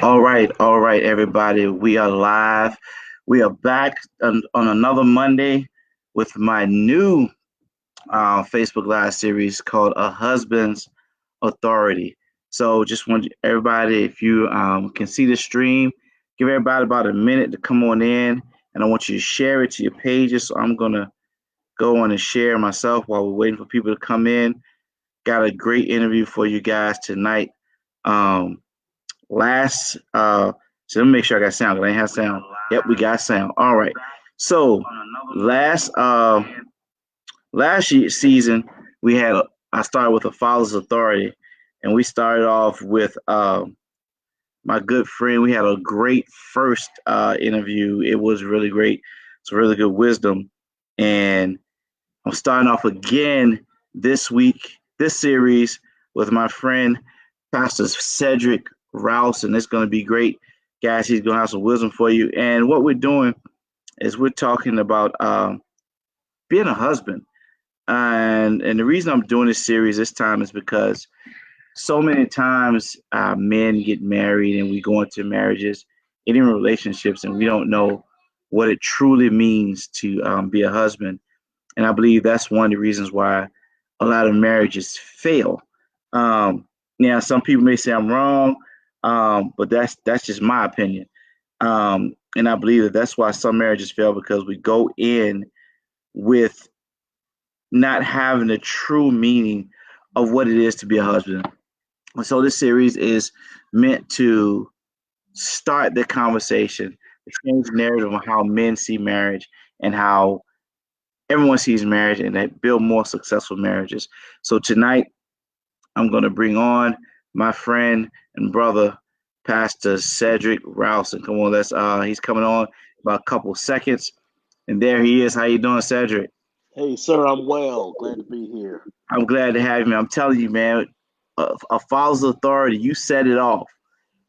All right, everybody. We are live. We are back on another Monday with my new Facebook Live series called A Husband's Authority. So, just want everybody, if you can see the stream, give everybody about a minute to come on in, and I want you to share it to your pages. So, I'm going to go on and share myself while we're waiting for people to come in. Got a great interview for you guys tonight. Um, Last, so let me make sure I got sound. 'Cause I ain't have sound. Yep, we got sound. All right. So last, season we had. I started with a Father's Authority, and we started off with my good friend. We had a great first interview. It was really great. It's really good wisdom, and I'm starting off again this week, this series with my friend Pastor Cedric Rouson. It's going to be great, guys. He's going to have some wisdom for you. And what we're doing is we're talking about being a husband. And the reason I'm doing this series this time is because so many times men get married and we go into marriages and even relationships and we don't know what it truly means to be a husband. And I believe that's one of the reasons why a lot of marriages fail. Um, Now, some people may say I'm wrong, but that's just my opinion. And I believe that that's why some marriages fail because we go in with not having the true meaning of what it is to be a husband. And so this series is meant to start the conversation, to change the narrative on how men see marriage and how everyone sees marriage and they build more successful marriages. So tonight I'm going to bring on my friend and brother, Pastor Cedric Rouson. Come on, let's he's coming on about a couple seconds. And there he is. How you doing, Cedric? Hey, sir, I'm well. Glad to be here. I'm glad to have you. I'm telling you, man, a father's authority, you set it off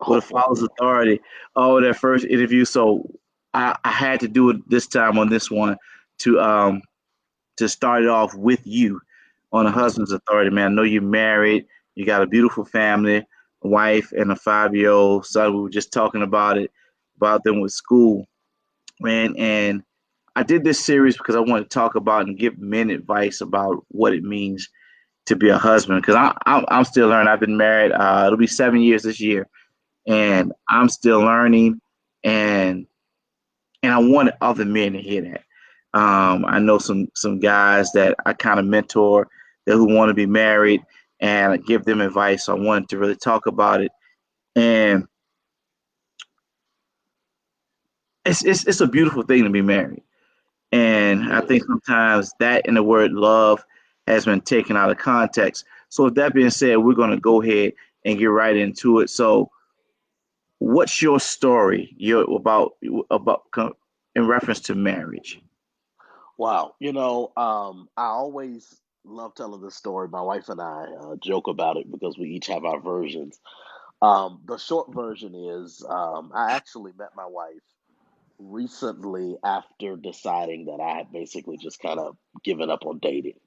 with a father's Oh, authority. Oh, that first interview. So I had to do it this time on this one to start it off with you on a husband's authority, man. I know you're married, you got a beautiful family, a wife, and a 5-year-old son. We were just talking about them with school, man. And I did this series because I want to talk about and give men advice about what it means to be a husband. Because I'm still learning. I've been married. It'll be 7 years this year, and I'm still learning. And and I wanted other men to hear that. I know some guys that I kind of mentor that who want to be married, and I give them advice. So I wanted to really talk about it, and it's a beautiful thing to be married. And it I think is. sometimes that and the word love has been taken out of context. So with that being said, we're going to go ahead and get right into it. So what's your story? Your about in reference to marriage? Wow. I always love telling this story. My wife and I joke about it because we each have our versions. The short version is I actually met my wife recently after deciding that I had basically just kind of given up on dating.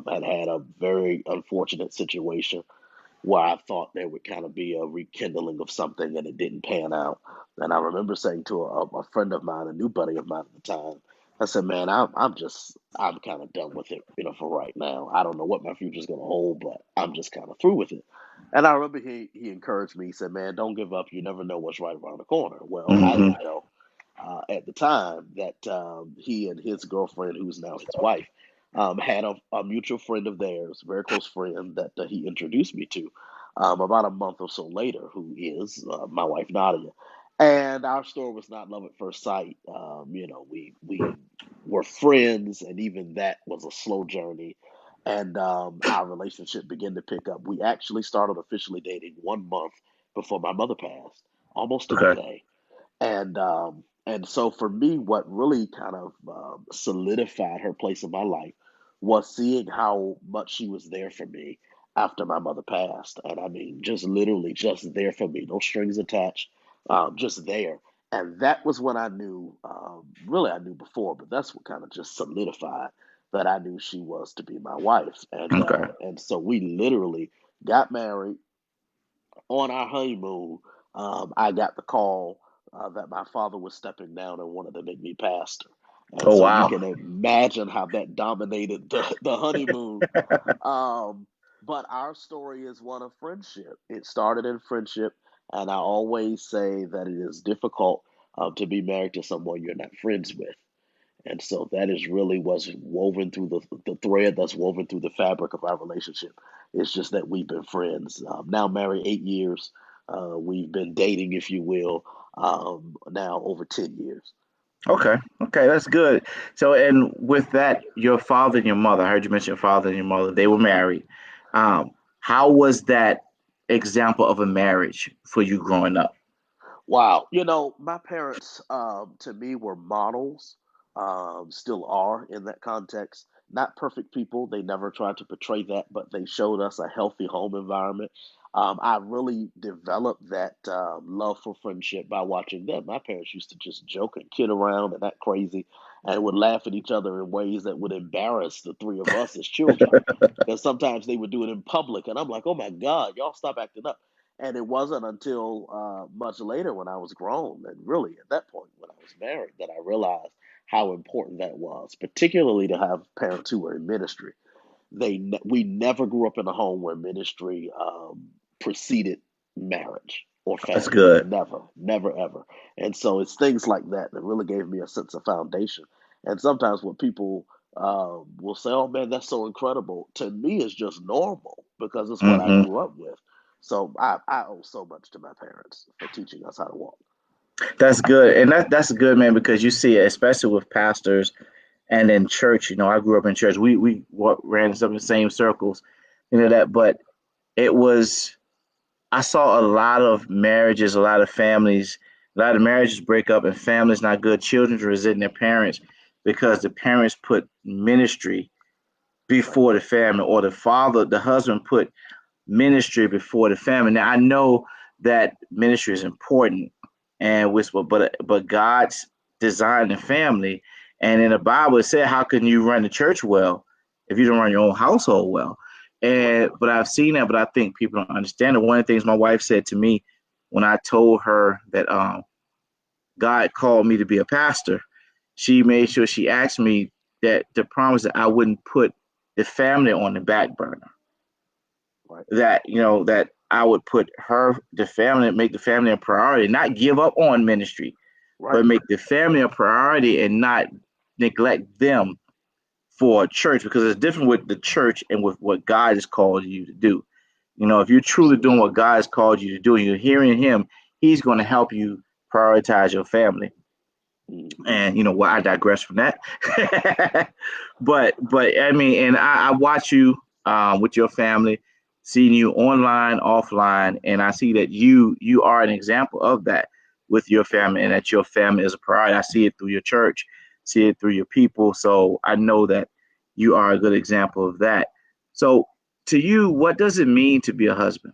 I'd had a very unfortunate situation where I thought there would kind of be a rekindling of something and it didn't pan out. And I remember saying to a friend of mine, a new buddy of mine at the time, I said, "Man, I'm kind of done with it, for right now. I don't know what my future's going to hold, but I'm just kind of through with it." And I remember he encouraged me. He said, "Man, don't give up. You never know what's right around the corner." Well, I Mm-hmm. didn't know at the time that he and his girlfriend, who's now his wife, had a mutual friend of theirs, very close friend that he introduced me to about a month or so later, who is my wife Nadia. And our story was not love at first sight. We were friends, and even that was a slow journey. And our relationship began to pick up. We actually started officially dating 1 month before my mother passed, almost to the Okay. day. And so for me, what really kind of solidified her place in my life was seeing how much she was there for me after my mother passed. And I mean, just literally just there for me, no strings attached, just there. And that was when I knew, really I knew before, but that's what kind of just solidified that I knew she was to be my wife. And Okay. so we literally got married on our honeymoon, I got the call that my father was stepping down and wanted to make me pastor. And Oh so you wow. can imagine how that dominated the honeymoon. Um, but our story is one of friendship. It started in friendship, and I always say that it is difficult to be married to someone you're not friends with. And so that is really what's woven through the thread that's woven through the fabric of our relationship. It's just that we've been friends. Now married 8 years. We've been dating, if you will, now over 10 years. Okay. Okay, that's good. So, and with that, your father and your mother, I heard you mention your father and your mother, they were married. How was that example of a marriage for you growing up? Wow. My parents, to me, were models, still are in that context. Not perfect people. They never tried to portray that, but they showed us a healthy home environment. I really developed that love for friendship by watching them. My parents used to just joke and kid around and act crazy and would laugh at each other in ways that would embarrass the three of us as children. Because sometimes they would do it in public, and I'm like, oh my God, y'all stop acting up. And it wasn't until much later when I was grown, and really at that point when I was married, that I realized how important that was, particularly to have parents who were in ministry. We never grew up in a home where ministry preceded marriage or That's family. good. Never, never, ever. And so it's things like that that really gave me a sense of foundation. And sometimes when people will say, "Oh man, that's so incredible," to me it's just normal because it's what I Hmm. grew up with. So I owe so much to my parents for teaching us how to walk. That's good, and that's good, man, because you see it, especially with pastors and in church. You know, I grew up in church. We ran in some of the same circles, that. But it was I saw a lot of marriages, a lot of families, a lot of marriages break up, and families not good. Children resenting their parents because the parents put ministry Right, before the family, or the husband put ministry before the family. Now I know that ministry is important, and but God's designed the family, and in the Bible it said, "How can you run the church well if you don't run your own household well?" right, And but I've seen that, but I think people don't understand it. One of the things my wife said to me when I told her that God called me to be a pastor, she made sure she asked me that to promise that I wouldn't put the family on the back burner, right, that that I would put the family, make the family a priority, not give up on ministry, right. but make the family a priority and not neglect them for church, because it's different with the church and with what God has called you to do. If you're truly doing Absolutely. what God has called you to do and you're hearing Him, He's going to help you prioritize your family. Hmm. And well, I digress from that. But I mean, and I watch you with your family, seeing you online, offline, and I see that you are an example of that with your family, and that your family is a priority. I see it through your church, see it through your people, so I know that you are a good example of that. So, to you, what does it mean to be a husband?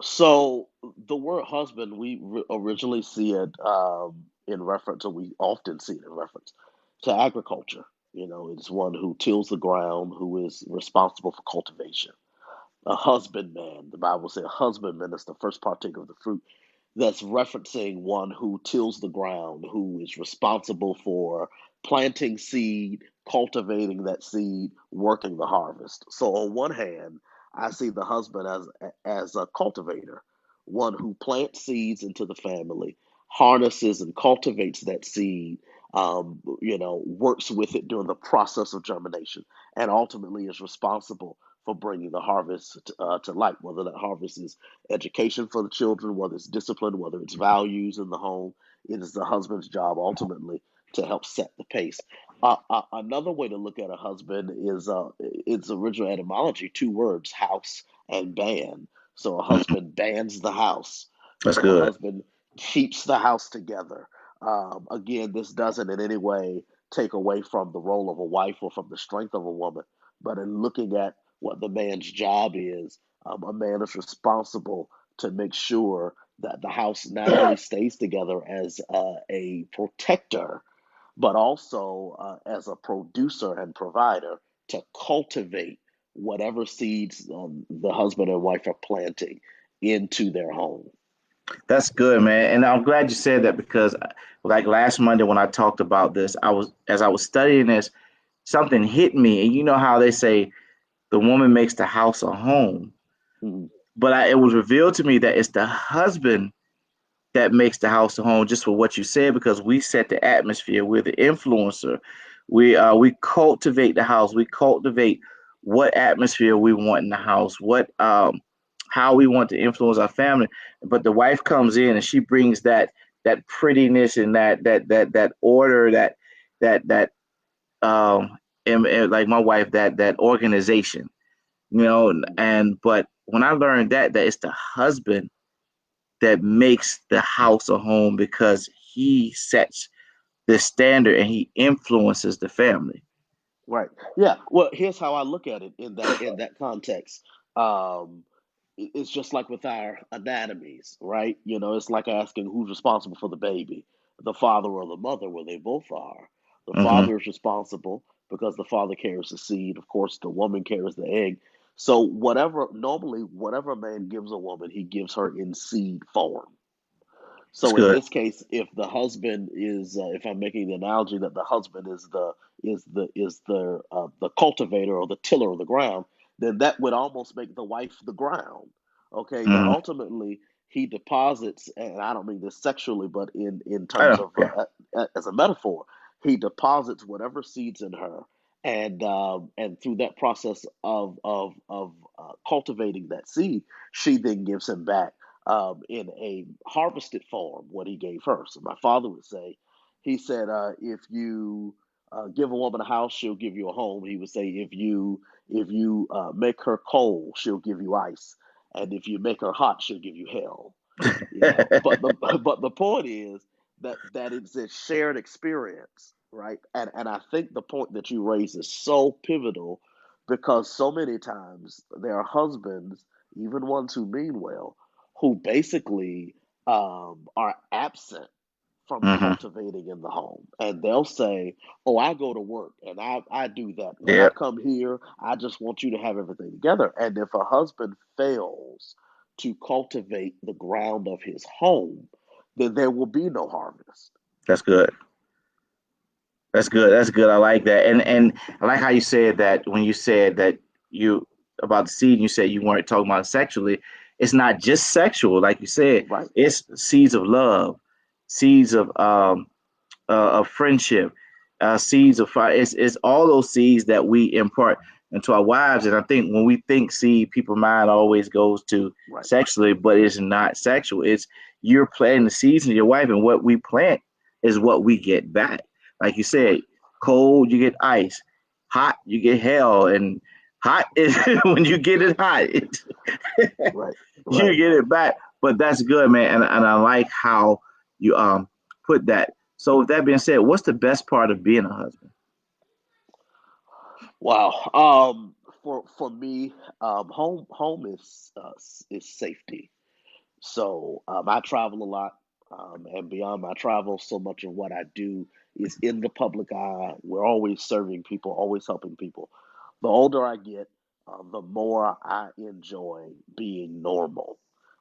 So the word husband, we originally see it in reference, or we often see it in reference to agriculture. It's one who tills the ground, who is responsible for cultivation. A husbandman, the Bible says, a husbandman is the first partaker of the fruit. That's referencing one who tills the ground, who is responsible for planting seed, cultivating that seed, working the harvest. So on one hand, I see the husband as a cultivator, one who plants seeds into the family, harnesses and cultivates that seed, works with it during the process of germination, and ultimately is responsible for bringing the harvest to light, whether that harvest is education for the children, whether it's discipline, whether it's values in the home. It is the husband's job ultimately to help set the pace. Another way to look at a husband is its original etymology, two words, house and band. So a Mhm. husband bands the house. That's A good. husband keeps the house together. Again, this doesn't in any way take away from the role of a wife or from the strength of a woman, but in looking at what the man's job is, a man is responsible to make sure that the house not only stays together as a protector, but also as a producer and provider to cultivate whatever seeds the husband and wife are planting into their home. That's good, man. And I'm glad you said that because, like last Monday when I talked about this, as I was studying this, something hit me. And you know how they say the woman makes the house a home, Mhm. but it was revealed to me that it's the husband that makes the house a home. Just for what you said, because we set the atmosphere. We're the influencer. We cultivate the house. We cultivate what atmosphere we want in the house. What how we want to influence our family. But the wife comes in and she brings that prettiness and that order that and like my wife that organization, and but when I learned that it's the husband that makes the house a home because he sets the standard and he influences the family. Right. Yeah. Well, here's how I look at it in that context. Um, it's just like with our anatomies, right? You know, it's like asking who's responsible for the baby, the father or the mother. Well, they both are. The Hmm. father is responsible because the father carries the seed. Of course, the woman carries the egg. So whatever a man gives a woman, he gives her in seed form. That's So in good. this case, if the husband is, if I'm making the analogy that the husband is the cultivator or the tiller of the ground, then that would almost make the wife the ground. Okay, that Hmm. ultimately he deposits, and I don't mean this sexually, but in I terms know. of Yeah. as a metaphor, he deposits whatever seeds in her, and through that process of cultivating that seed, she then gives him back in a harvested form what he gave her. So my father would say, he said, if you give a woman a house, she'll give you a home. He would say, if you make her cold, she'll give you ice, and if you make her hot, she'll give you hell. You know, but the but the point is that it's a shared experience, right? And I think the point that you raise is so pivotal because so many times there are husbands, even ones who mean well, who basically are absent from Hmm. cultivating in the home. And they'll say, oh, I go to work and I do that. When I Yeah, come here, I just want you to have everything together. And if a husband fails to cultivate the ground of his home, then there will be no harvest. that's good. That's good. That's good. I like that. And I like how you said that when you said that you about the seed, you said you weren't talking about sexually. It's not just sexual, like you said. Right, It's seeds of love, seeds of friendship, seeds of fire. It's all those seeds that we impart into our wives. And I think when we think seed, people's mind always goes to right, sexually, but it's not sexual. It's you're planting the seeds in your wife, and what we plant is what we get back. Like you said, correct. cold, you get ice. Hot, you get hell. And hot is when you get it hot, Right, you right. get it back. But that's good, man. And I like how you put that. So with that being said, what's the best part of being a husband? Wow. For me, home is safety. So I travel a lot, and beyond my travel, so much of what I do is in the public eye. We're always serving people, always helping people. The older I get, the more I enjoy being normal.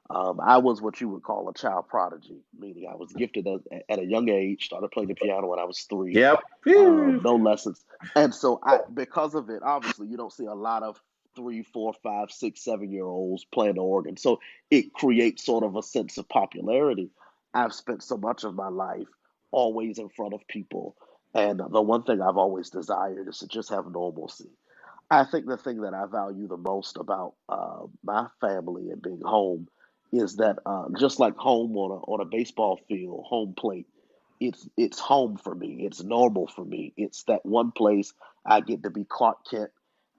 I was what you would call a child prodigy, meaning I was gifted at a young age. Started playing the piano when I was 3. Yep. Whew. No lessons, and so because of it, obviously, you don't see a lot of 3, 4, 5, 6, 7 year olds playing the organ. So it creates sort of a sense of popularity. I've spent so much of my life always in front of people, and the one thing I've always desired is to just have normalcy. I think the thing that I value the most about my family and being home is that just like home on a baseball field, home plate, it's home for me. It's normal for me. It's that one place I get to be Clark Kent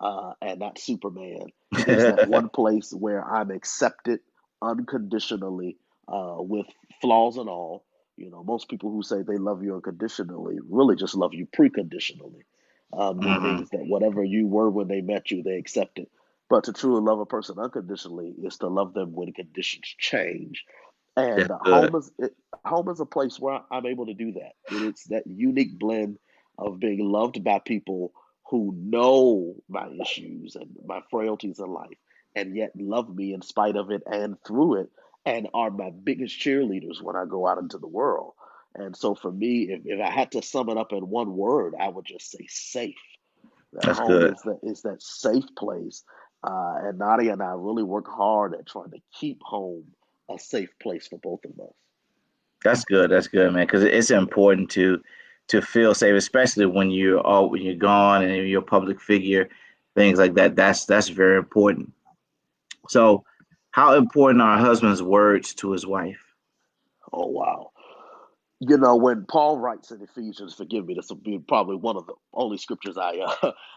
and not Superman. It's that one place where I'm accepted unconditionally with flaws and all. You know, most people who say they love you unconditionally really just love you preconditionally, Hmm. meaning that whatever you were when they met you, they accepted. But to truly love a person unconditionally is to love them when conditions change. And That's good. home is a place where I'm able to do that. It's that unique blend of being loved by people who know my issues and my frailties in life, and yet love me in spite of it and through it, and are my biggest cheerleaders when I go out into the world. And so for me, if I had to sum it up in one word, I would just say safe. That That's home good. is that safe place. And Nadia and I really work hard at trying to keep home a safe place for both of us. That's good. That's good, man. Because it's important to feel safe, especially when you're gone and you're a public figure, things like that. That's very important. So, how important are a husband's words to his wife? Oh wow. When Paul writes in Ephesians, forgive me, this will be probably one of the only scriptures I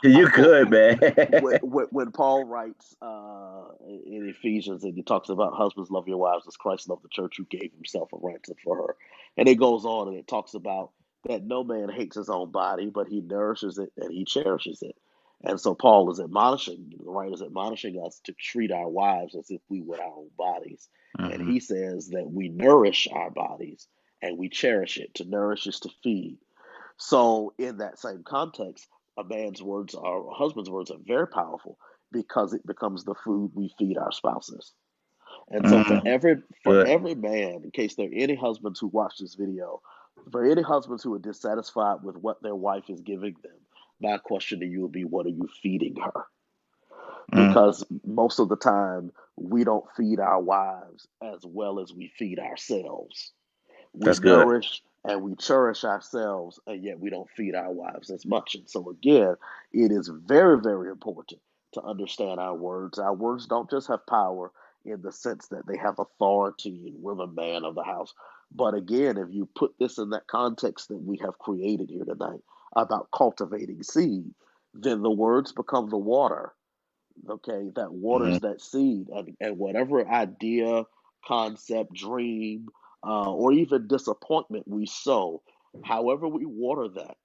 You quote. good, man. When Paul writes in Ephesians, and he talks about husbands love your wives as Christ loved the church, who gave himself a ransom for her, and it goes on and it talks about that no man hates his own body, but he nourishes it and he cherishes it. And so Paul is admonishing, the writer is admonishing us to treat our wives as if we would our own bodies. And Hmm. he says that we nourish our bodies and we cherish it. To nourish is to feed. So, in that same context, a husband's words are very powerful because it becomes the food we feed our spouses. And so, for Hmm. Good. every man, in case there are any husbands who watch this video, for any husbands who are dissatisfied with what their wife is giving them, my question to you would be, what are you feeding her? Mm, Because most of the time, we don't feed our wives as well as we feed ourselves. We that's good. nourish and we cherish ourselves, and yet we don't feed our wives as much. And so, again, it is very, very important to understand our words. Our words don't just have power in the sense that they have authority and we're the man of the house. But again, if you put this in that context that we have created here tonight about cultivating seed, then the words become the water, okay, that Hmm. waters that seed, and whatever idea, concept, dream, or even disappointment we sow, however we water that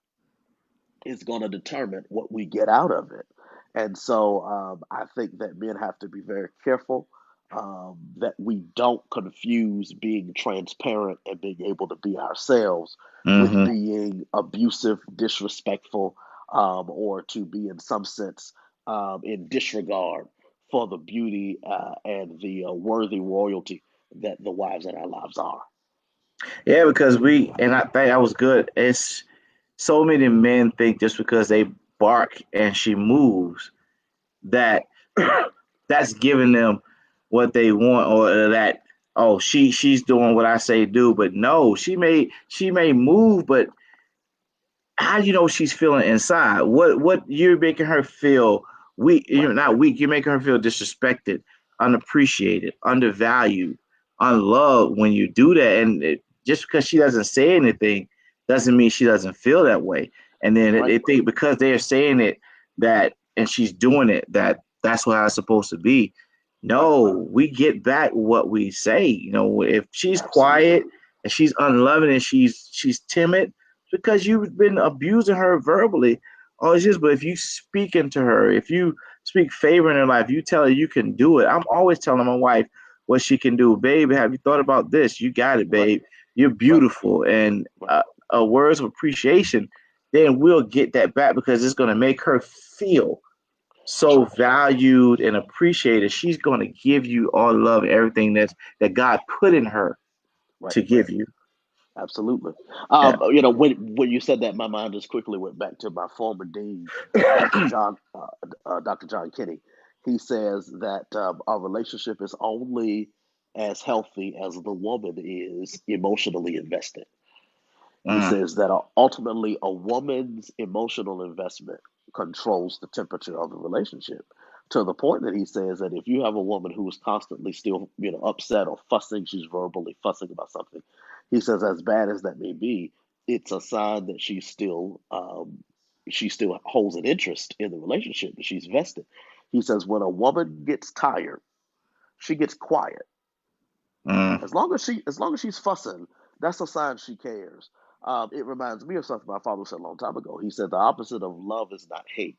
is going to determine what we get out of it. And so I think that men have to be very careful that we don't confuse being transparent and being able to be ourselves with Hmm. being abusive, disrespectful, or to be, in some sense, in disregard for the beauty and the worthy royalty that the wives in our lives are. Yeah, because and I think that was good. It's so many men think just because they bark and she moves that that's giving them what they want, or that, oh, she's doing what I say do. But no, she may move, but how do you know she's feeling inside? What you're making her feel weak? You're Right, not weak. You're making her feel disrespected, unappreciated, undervalued, unloved when you do that. And just because she doesn't say anything doesn't mean she doesn't feel that way. And then right, they think because they're saying it that and she's doing it that's how it's supposed to be. right. No, we get back what we say. If she's Absolutely. quiet and she's unloving and she's timid because you've been abusing her verbally all these years. But if you speak into her, if you speak favor in her life, you tell her you can do it. I'm always telling my wife what she can do. Babe, have you thought about this? You got it, Right, babe. You're right, beautiful. And right. words of appreciation, then we'll get that back because it's going to make her feel That's so right. valued and appreciated. She's going to give you all love, everything that God put in her Right. to give you. Absolutely. Yeah. When you said that, my mind just quickly went back to my former dean, Dr. John Kinney. He says that our relationship is only as healthy as the woman is emotionally invested. He Mm, says that ultimately a woman's emotional investment controls the temperature of the relationship, to the point that he says that if you have a woman who is constantly still, upset or fussing, she's verbally fussing about something. He says, as bad as that may be, it's a sign that she still holds an interest in the relationship, that she's vested. He says when a woman gets tired, she gets quiet. mm, As long as she's fussing, that's a sign she cares. It reminds me of something my father said a long time ago. He said the opposite of love is not hate.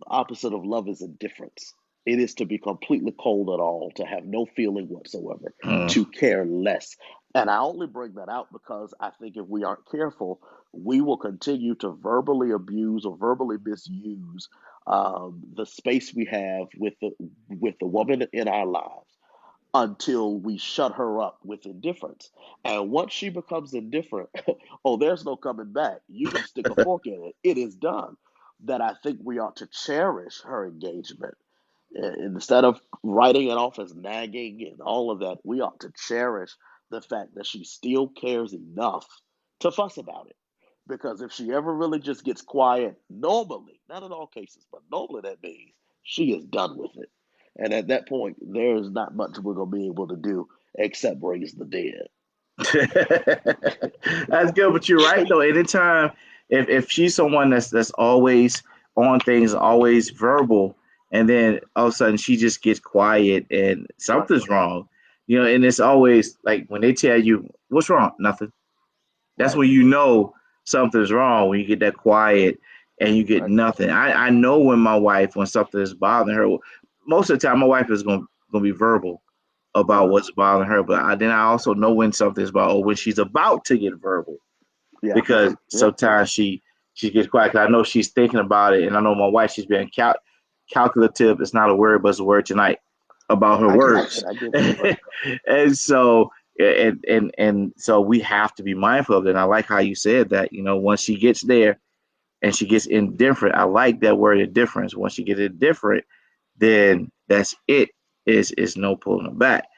The opposite of love is indifference. It is to be completely cold at all, to have no feeling whatsoever, mm. to care less. And I only bring that out because I think if we aren't careful, we will continue to verbally abuse or verbally misuse the space we have with the woman in our lives until we shut her up with indifference. And once she becomes indifferent, oh, there's no coming back. You can stick a fork in it. It is done. That I think we ought to cherish her engagement. Instead of writing it off as nagging and all of that, we ought to cherish the fact that she still cares enough to fuss about it. Because if she ever really just gets quiet, normally, not in all cases, but normally that means she is done with it. And at that point, there's not much we're going to be able to do except raise the dead. That's good, but you're right though. Anytime if she's someone that's always on things, always verbal, and then all of a sudden she just gets quiet and Right, something's wrong, and it's always like when they tell you what's wrong, nothing. That's right, when you know something's wrong when you get that quiet and you get right. nothing. I know when something is bothering her. Most of the time, my wife is gonna be verbal about Uh-huh. what's bothering her, but then I also know when something's about or when she's about to get verbal Yeah, because yeah. sometimes she gets quiet. 'Cause I know she's thinking about it, and I know my wife. She's being calculative. It's not a word, but it's a word tonight about her I get it. words, I get it. and so and so we have to be mindful of that. And I like how you said that. Once she gets there and she gets indifferent, I like that word indifference. Once she gets indifferent, then that's it. Is no pulling them back.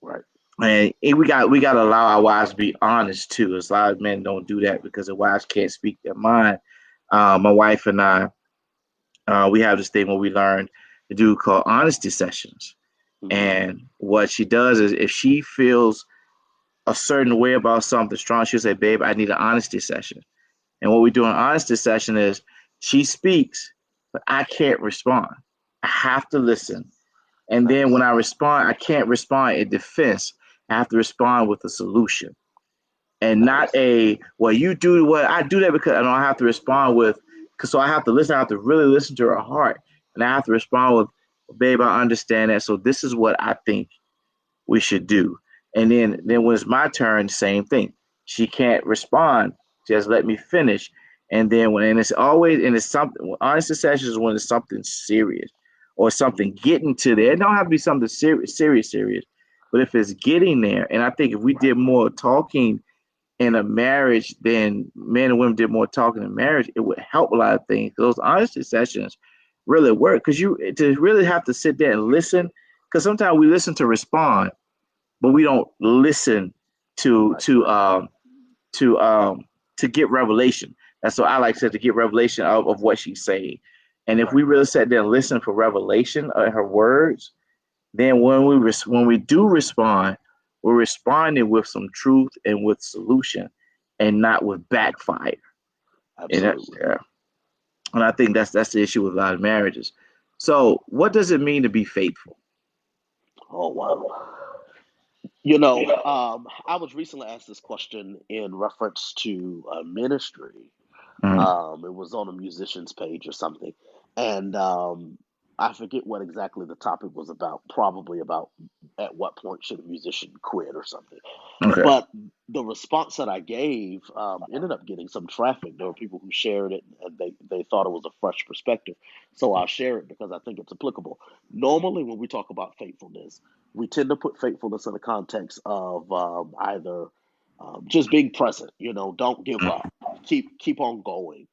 Right. And we got to allow our wives to be honest too. As a lot of men don't do that because the wives can't speak their mind. My wife and I, we have this thing where we learn to do called honesty sessions. Hmm. And what she does is if she feels a certain way about something strong, she'll say, "Babe, I need an honesty session." And what we do in an honesty session is she speaks, but I can't respond. I have to listen. And then when Nice. I respond, I can't respond in defense. I have to respond with a solution and not Nice. a, well, you do what I do that because I don't have to respond with, because so I have to listen. I have to really listen to her heart. And I have to respond with, babe, I understand that. So this is what I think we should do. And then when it's my turn, same thing. She can't respond. Just let me finish. And then and it's always and it's something honest sessions when it's something serious or something Hmm. getting to there. It don't have to be something serious. But if it's getting there, and I think if we did more talking in a marriage, then men and women did more talking in marriage, it would help a lot of things. Those honesty sessions really work because you to really have to sit there and listen. Because sometimes we listen to respond, but we don't listen to Right. to um to um to get revelation. And so I like said to get revelation of what she's saying. And if Right. we really sat there and listen for revelation of her words, then when we do respond, we're responding with some truth and with solution, and not with backfire. And Absolutely. yeah, and I think that's the issue with a lot of marriages. So, what does it mean to be faithful? Oh, wow. I was recently asked this question in reference to ministry. Mm-hmm. It was on a musician's page or something, and I forget what exactly the topic was about. Probably about at what point should a musician quit or something. Okay. But the response that I gave ended up getting some traffic. There were people who shared it and they thought it was a fresh perspective. So I'll share it because I think it's applicable. Normally, when we talk about faithfulness, we tend to put faithfulness in the context of either just being present, don't give up, keep on going.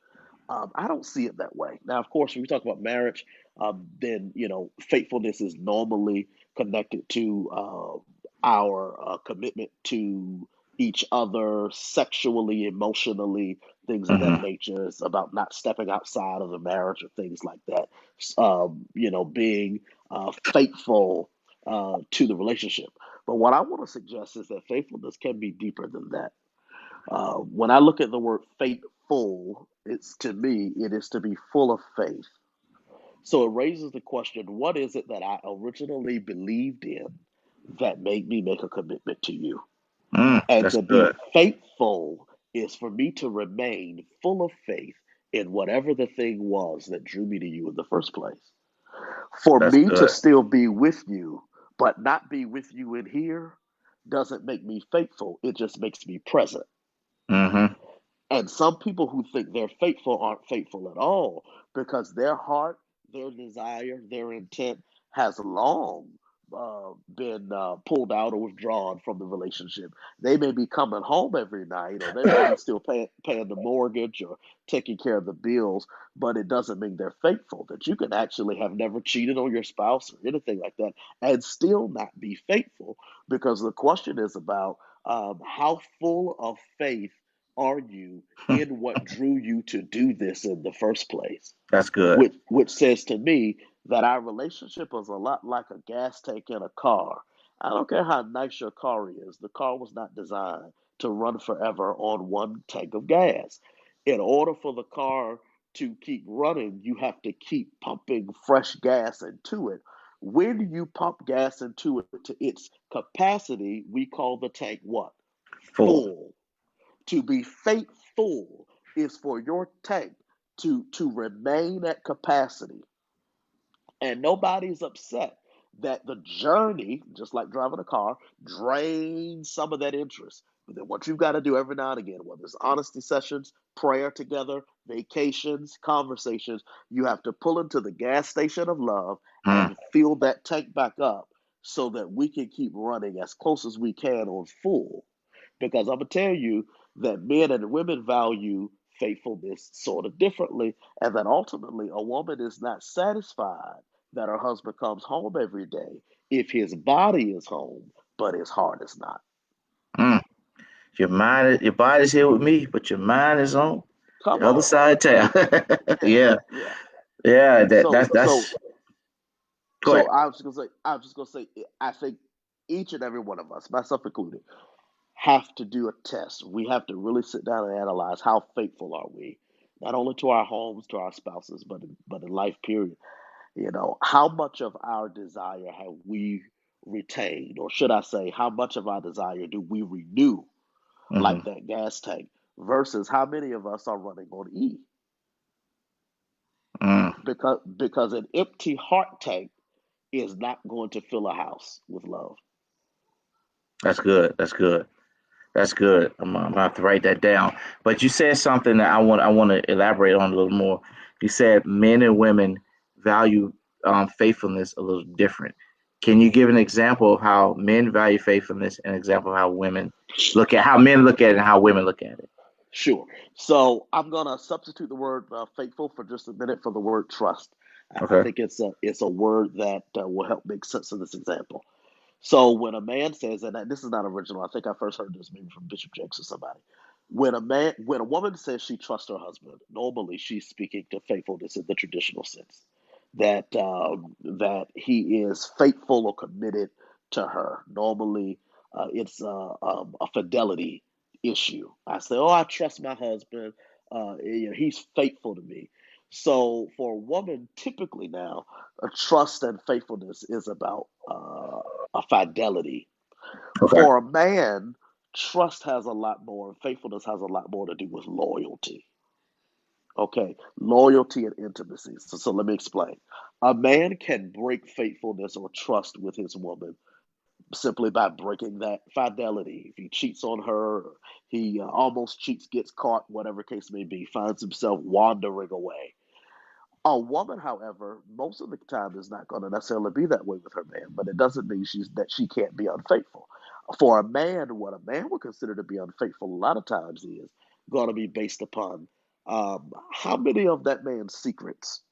I don't see it that way. Now, of course, when we talk about marriage, then faithfulness is normally connected to our commitment to each other sexually, emotionally, things of that Mm-hmm. nature. It's about not stepping outside of the marriage or things like that. Being faithful to the relationship. But what I want to suggest is that faithfulness can be deeper than that. When I look at the word faithful, it's to me, it is to be full of faith. So it raises the question, what is it that I originally believed in that made me make a commitment to you? And That's to be good. faithful is for me to remain full of faith in whatever the thing was that drew me to you in the first place. For That's me to good. still be with you, but not be with you in here, doesn't make me faithful. It just makes me present. Mm-hmm. And some people who think they're faithful aren't faithful at all because their heart their desire, their intent has long been pulled out or withdrawn from the relationship. They may be coming home every night, or they may be still paying the mortgage or taking care of the bills, but it doesn't mean they're faithful. That you can actually have never cheated on your spouse or anything like that and still not be faithful, because the question is about how full of faith are you in what drew you to do this in the first place? That's good. Which says to me that our relationship is a lot like a gas tank in a car. I don't care how nice your car is, the car was not designed to run forever on one tank of gas. In order for the car to keep running, you have to keep pumping fresh gas into it. When you pump gas into it to its capacity, we call the tank what? Full. Full. To be faithful is for your tank to remain at capacity, and nobody's upset that the journey, just like driving a car, drains some of that interest. But then what you've got to do every now and again, whether it's honesty sessions, prayer together, vacations, conversations, you have to pull into the gas station of love Mm, and fill that tank back up so that we can keep running as close as we can on full. Because I'm going to tell you that men and women value faithfulness sort of differently, and that ultimately a woman is not satisfied that her husband comes home every day if his body is home, but his heart is not. mm. Your body's here with me, but your mind is on Come the other on. side of town. Yeah, Yeah, yeah. yeah. So so That's. Go so ahead. I was just gonna say I think each and every one of us, myself included, have to do a test. We have to really sit down and analyze how faithful are we, not only to our homes, to our spouses, but in life period. How much of our desire have we retained, or should I say, how much of our desire do we renew, Hmm. like that gas tank, versus how many of us are running on E? Mm. Because an empty heart tank is not going to fill a house with love. That's good. That's good. That's good. I'm gonna have to write that down. But you said something that I want to elaborate on a little more. You said men and women value faithfulness a little different. Can you give an example of how men value faithfulness and an example of how men look at it and how women look at it? Sure. So I'm gonna substitute the word faithful for just a minute for the word trust. I Okay. think it's a word that will help make sense of this example. So when a man says, and this is not original, I think I first heard this maybe from Bishop Jakes or somebody. When a woman says she trusts her husband, normally she's speaking to faithfulness in the traditional sense, that he is faithful or committed to her. Normally, it's a fidelity issue. I say, oh, I trust my husband. He's faithful to me. So for a woman, typically now, a trust and faithfulness is about a fidelity. Okay. For a man, trust has a lot more, and faithfulness has a lot more to do with loyalty. Okay, loyalty and intimacy. So let me explain. A man can break faithfulness or trust with his woman simply by breaking that fidelity. If he cheats on her, he almost cheats, gets caught, whatever case may be, finds himself wandering away. A woman, however, most of the time is not going to necessarily be that way with her man, but it doesn't mean she can't be unfaithful. For a man, what a man would consider to be unfaithful a lot of times is going to be based upon how many of that man's secrets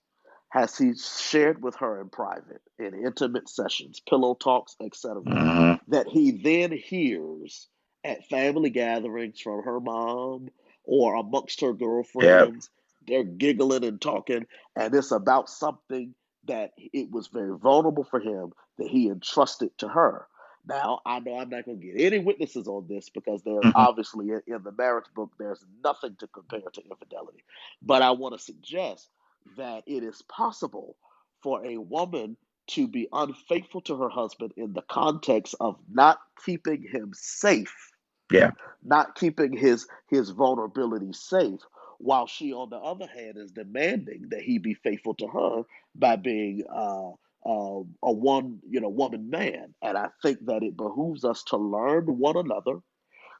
has he shared with her in private, in intimate sessions, pillow talks, etc., Hmm. that he then hears at family gatherings from her mom or amongst her Yeah. girlfriends? They're giggling and talking, and it's about something that it was very vulnerable for him that he entrusted to her. Now, I know I'm not going to get any witnesses on this because there's Hmm. obviously in the marriage book, there's nothing to compare to infidelity. But I want to suggest that it is possible for a woman to be unfaithful to her husband in the context of not keeping him safe, Yeah. not keeping his vulnerability safe, while she, on the other hand, is demanding that he be faithful to her by being a woman man. And I think that it behooves us to learn one another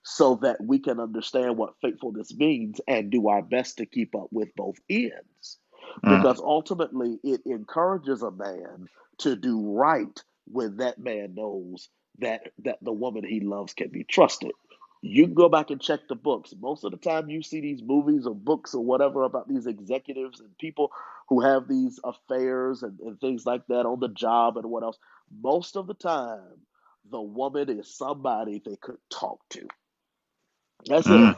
so that we can understand what faithfulness means and do our best to keep up with both ends. Mm, because ultimately it encourages a man to do right when that man knows that the woman he loves can be trusted. You can go back and check the books. Most of the time, you see these movies or books or whatever about these executives and people who have these affairs and things like that on the job and what else. Most of the time, the woman is somebody they could talk to. That's it. mm,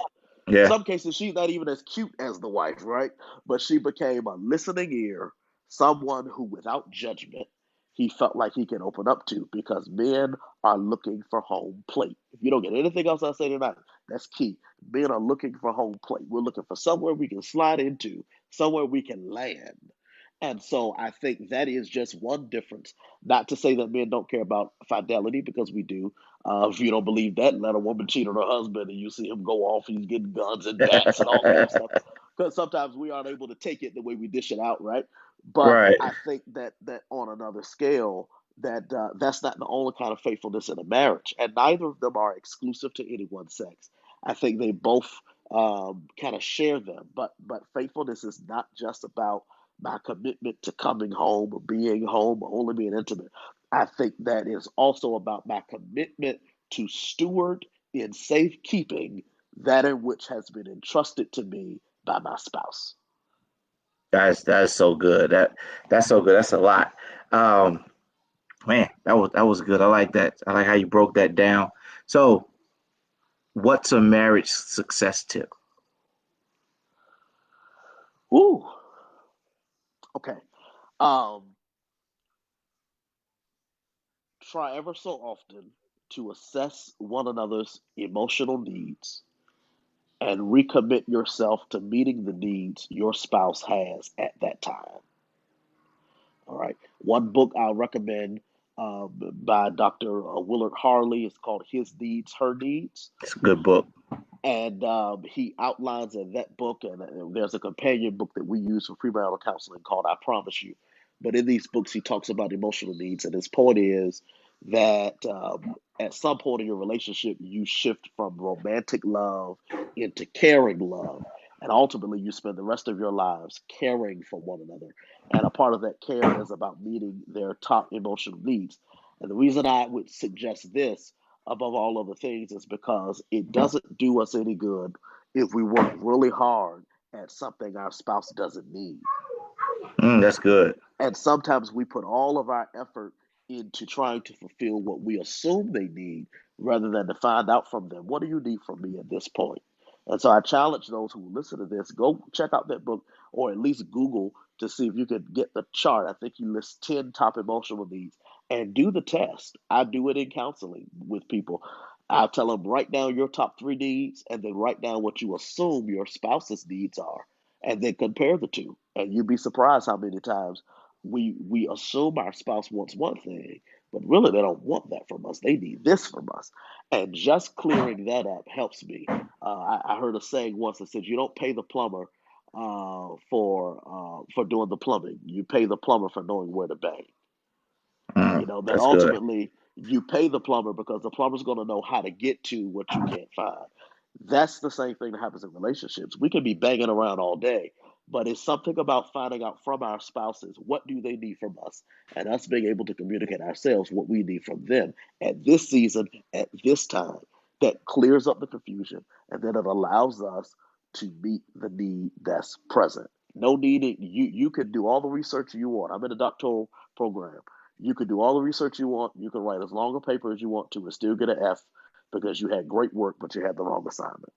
yeah. Some cases she's not even as cute as the wife, right? But she became a listening ear, someone who, without judgment, he felt like he can open up to because men are looking for home plate. If you don't get anything else I say tonight, that's key. Men are looking for home plate. We're looking for somewhere we can slide into, somewhere we can land. And so I think that is just one difference. Not to say that men don't care about fidelity, because we do. If you don't believe that, let a woman cheat on her husband and you see him go off, he's getting guns and bats and all that other stuff. Because sometimes we aren't able to take it the way we dish it out, right? But Right. I think that on another scale, that's not the only kind of faithfulness in a marriage, and neither of them are exclusive to any one sex. I think they both kind of share them, but faithfulness is not just about my commitment to coming home or being home or only being intimate. I think that is also about my commitment to steward in safekeeping that in which has been entrusted to me by my spouse. That's so good. That's so good. That's a lot. Um, Man, that was good. I like that. I like how you broke that down. So, what's a marriage success tip? Ooh, okay. Um, Try ever so often to assess one another's emotional needs and recommit yourself to meeting the needs your spouse has at that time. All right. One book I'll recommend by Dr. Willard Harley is called His Needs, Her Needs. It's a good book. And he outlines in that book, and there's a companion book that we use for premarital counseling called I Promise You. But in these books, he talks about emotional needs. And his point is that at some point in your relationship, you shift from romantic love into caring love. And ultimately, you spend the rest of your lives caring for one another. And a part of that care is about meeting their top emotional needs. And the reason I would suggest this above all other things is because it doesn't do us any good if we work really hard at something our spouse doesn't need. That's good. And sometimes we put all of our effort into trying to fulfill what we assume they need rather than to find out from them, what do you need from me at this point? And so I challenge those who listen to this, go check out that book or at least Google to see if you can get the chart. I think he lists 10 top emotional needs and do the test. I do it in counseling with people. I'll tell them, write down your top three needs and then write down what you assume your spouse's needs are and then compare the two. And you'd be surprised how many times we assume our spouse wants one thing, but really they don't want that from us. They need this from us. And just clearing that up helps me. I heard a saying once that says you don't pay the plumber for doing the plumbing. You pay the plumber for knowing where to bang. That That's good. ultimately you pay the plumber because the plumber's going to know how to get to what you can't find. That's the same thing that happens in relationships. We can be banging around all day, but it's something about finding out from our spouses what do they need from us, and us being able to communicate ourselves what we need from them at this season, at this time, that clears up the confusion, and then it allows us to meet the need that's present. No needing you could do all the research you want. I'm in a doctoral program. You could do all the research you want. You can write as long a paper as you want to and still get an F because you had great work, but you had the wrong assignment.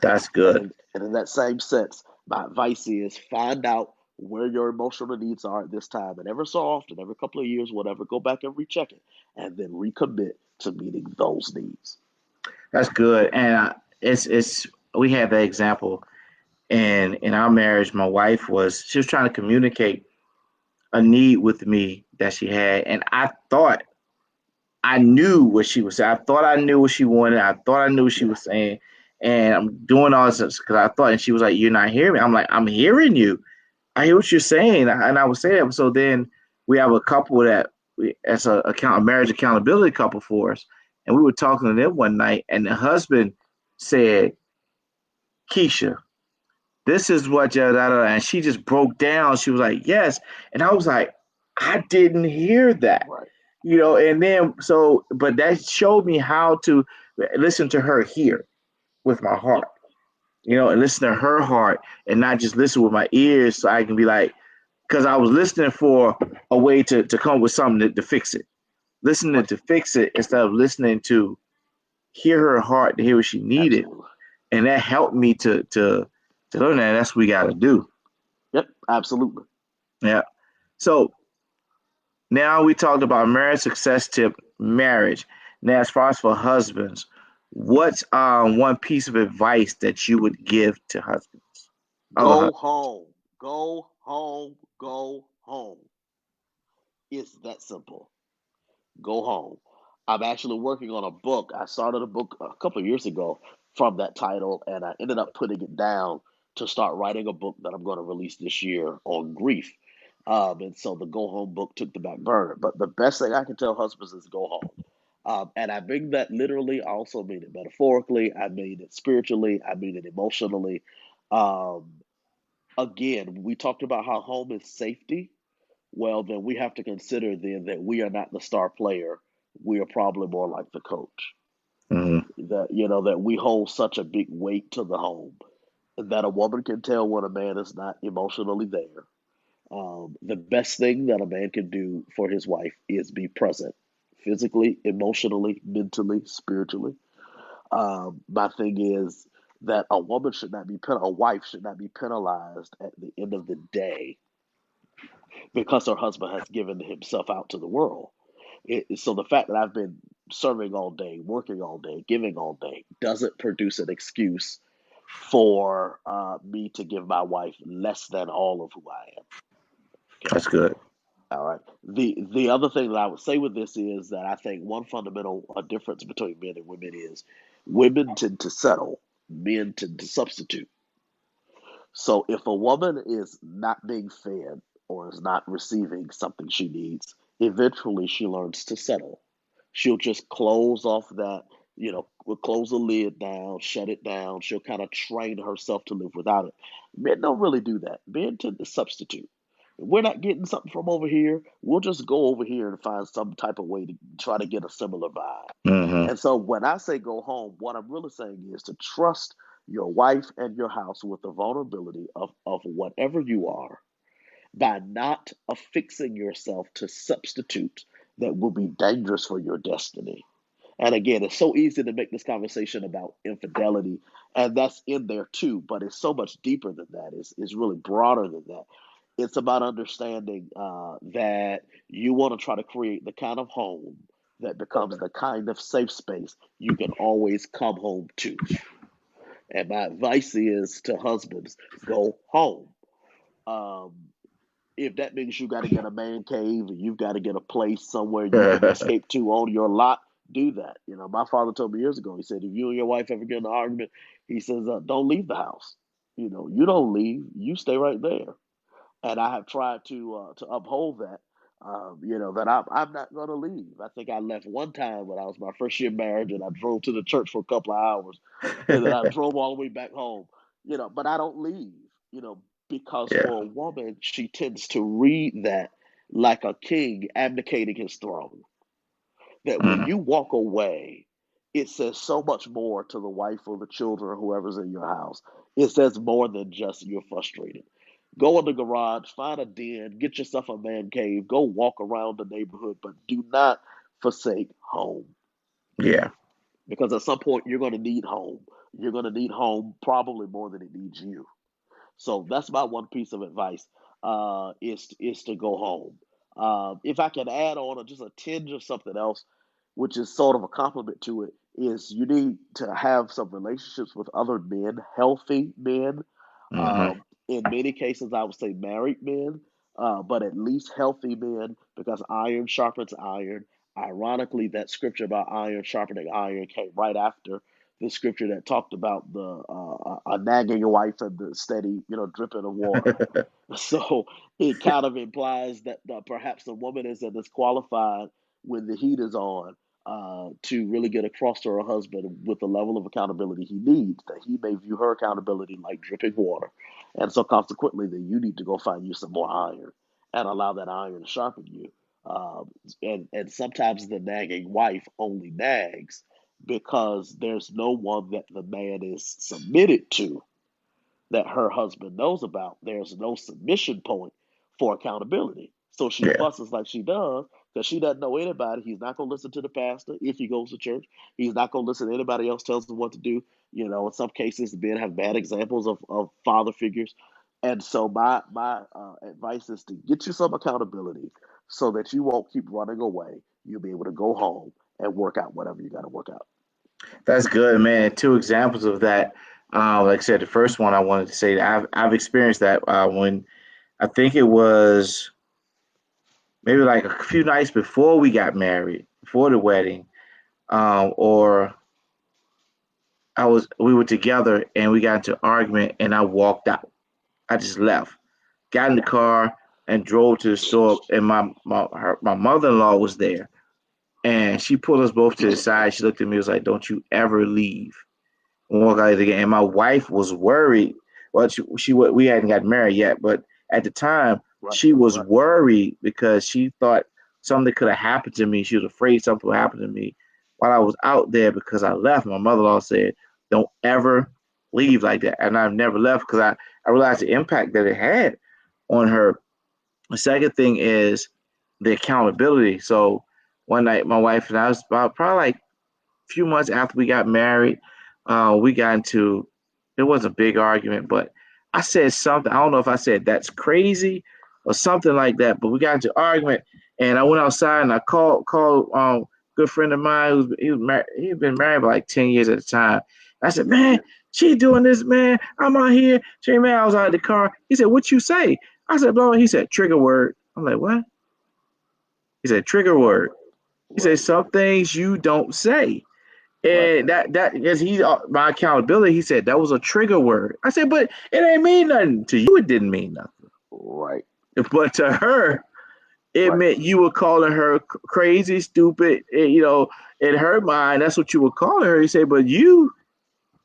That's And good. in that same sense, my advice is find out where your emotional needs are at this time. And ever so often, every couple of years, whatever, go back and recheck it and then recommit to meeting those needs. That's good. And it's we had that example in our marriage. My wife she was trying to communicate a need with me that she had, and I thought I knew what she was saying. I thought I knew what she wanted. I thought I knew what she Yeah. was saying. And I'm doing all this because I thought, and she was like, "You're not hearing me." I'm like, "I'm hearing you. I hear what you're saying." And I was saying, so then we have a couple as a marriage accountability couple for us. And we were talking to them one night, and the husband said, "Keisha, This is what, yeah, da, da, da. And she just broke down. She was like, yes. And I was like, I didn't hear that. Right. And then, but that showed me how to listen to her here with my heart, Yep. and listen to her heart and not just listen with my ears so I can be like, because I was listening for a way to come up with something to fix it. Listening Right. to fix it instead of listening to hear her heart, to hear what she needed. Absolutely. And that helped me to learn that that's what we got to do. Yep. Absolutely. Yeah. So now we talked about marriage success tip, marriage. Now, as far as for husbands, what's one piece of advice that you would give to husbands? Other Go husbands. home. Go home. Go home. It's that simple. Go home. I'm actually working on a book. I started a book a couple of years ago from that title, and I ended up putting it down to start writing a book that I'm going to release this year on grief. And so the go home book took the back burner. But the best thing I can tell husbands is go home. And I mean that literally. I also mean it metaphorically. I mean it spiritually. I mean it emotionally. Um, Again, we talked about how home is safety. Well, then we have to consider then that we are not the star player. We are probably more like the coach. Mm-hmm. That that we hold such a big weight to the home that a woman can tell when a man is not emotionally there. The best thing that a man can do for his wife is be present, physically, emotionally, mentally, spiritually. My thing is that a wife should not be penalized at the end of the day because her husband has given himself out to the world. So the fact that I've been serving all day, working all day, giving all day doesn't produce an excuse for me to give my wife less than all of who I am. Okay. That's good. All right. The other thing that I would say with this is that I think one fundamental difference between men and women is women tend to settle, men tend to substitute. So if a woman is not being fed or is not receiving something she needs, eventually she learns to settle. She'll just close off that, will close the lid down, shut it down. She'll kind of train herself to live without it. Men don't really do that. Men tend to substitute. If we're not getting something from over here, we'll just go over here and find some type of way to try to get a similar vibe. Mm-hmm. And so when I say go home, what I'm really saying is to trust your wife and your house with the vulnerability of whatever you are by not affixing yourself to substitutes that will be dangerous for your destiny. And again, it's so easy to make this conversation about infidelity, and that's in there too, but it's so much deeper than that. It's really broader than that. It's about understanding that you want to try to create the kind of home that becomes the kind of safe space you can always come home to. And my advice is to husbands, go home. Um, if that means you got to get a man cave and you've got to get a place somewhere you can escape to on your lot, do that. My father told me years ago, he said, if you and your wife ever get in an argument, he says, don't leave the house. You don't leave, you stay right there. And I have tried to uphold that. That I'm not going to leave. I think I left one time when I was my first year marriage, and I drove to the church for a couple of hours, and then I drove all the way back home. But I don't leave. Because Yeah. for a woman, she tends to read that like a king abdicating his throne. That when Mm-hmm. you walk away, it says so much more to the wife or the children or whoever's in your house. It says more than just you're frustrated. Go in the garage, find a den, get yourself a man cave, go walk around the neighborhood, but do not forsake home. Yeah. Because at some point you're going to need home. You're going to need home probably more than it needs you. So that's my one piece of advice is to go home. If I can add on just a tinge of something else, which is sort of a compliment to it, is you need to have some relationships with other men, healthy men. Mm-hmm. In many cases, I would say married men, but at least healthy men, because iron sharpens iron. Ironically, that scripture about iron sharpening iron came right after the scripture that talked about the a nagging wife and the steady, dripping of water. So it kind of implies that perhaps the woman isn't as qualified when the heat is on to really get across to her husband with the level of accountability he needs, that he may view her accountability like dripping water. And so, consequently, then you need to go find you some more iron and allow that iron to sharpen you. And sometimes the nagging wife only nags because there's no one that the man is submitted to that her husband knows about. There's no submission point for accountability. So she Yeah, fusses like she does because she doesn't know anybody. He's not going to listen to the pastor if he goes to church. He's not going to listen to anybody else tells him what to do. You know, in some cases, men have bad examples of father figures. And so my advice is to get you some accountability so that you won't keep running away. You'll be able to go home and work out whatever you got to work out. that's good, man. Two examples of that. Like I said, the first one I wanted to say that I've experienced that when I think it was maybe like a few nights before we got married, before the wedding, or we were together and we got into an argument and I walked out. I just left, got in the car and drove to the store, and my mother in law was there, and she pulled us both to the side. She looked at me, and was like, "Don't you ever leave." Walk out again. And my wife was worried. Well, we hadn't got married yet, but at the time Right, she was right, worried because she thought something could have happened to me. She was afraid something would happen to me while I was out there because I left. My mother-in-law said, "Don't ever leave like that," and I've never left because I realized the impact that it had on her. The second thing is the accountability. So one night, my wife and I was about probably like few months after we got married, we got into it was a big argument, but I said something. I don't know if I said that's crazy or something like that, but we got into an argument, and I went outside and I called a good friend of mine he'd been married for like 10 years at the time. I said, man, she doing this, man. I'm out here. She man, I was out of the car. He said, what you say? I said, blah. He said, trigger word. I'm like, what? He said, trigger right, word. He said, right, some things you don't say. right, And that is he my accountability. He said that was a trigger word. I said, but it ain't mean nothing to you. It didn't mean nothing, right, but to her, it right, meant you were calling her crazy, stupid. In her mind, that's what you were calling her. He said, but you,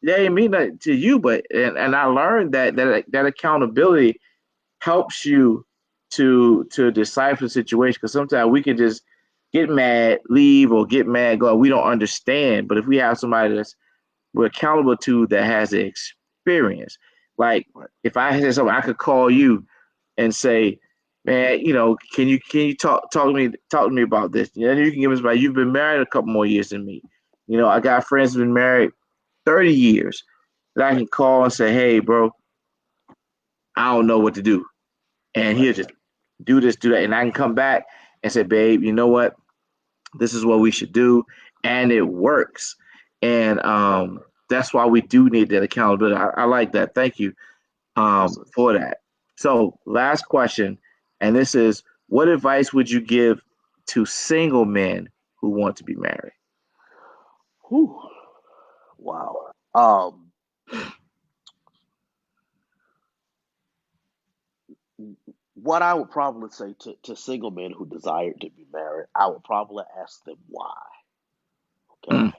that ain't mean nothing to you. But and I learned that accountability helps you to decipher the situation because sometimes we can just get mad, leave, or get mad, go. We don't understand. But if we have somebody that's we're accountable to that has the experience. Like right, if I had something, I could call you and say, "Man, can you talk to me about this?" You can give us about. You've been married a couple more years than me. I got friends who've been married 30 years that I can call and say, "Hey, bro, I don't know what to do," and right, he'll just do this, do that, and I can come back and say, "Babe, you know what? This is what we should do," and it works. And right. that's why we do need that accountability. I like that. Thank you Yes, sir. for that. So, last question, and this is: what advice would you give to single men who want to be married? Whew. Wow. Um, what I would probably say to single men who desired to be married, I would probably ask them why. Okay. Mm,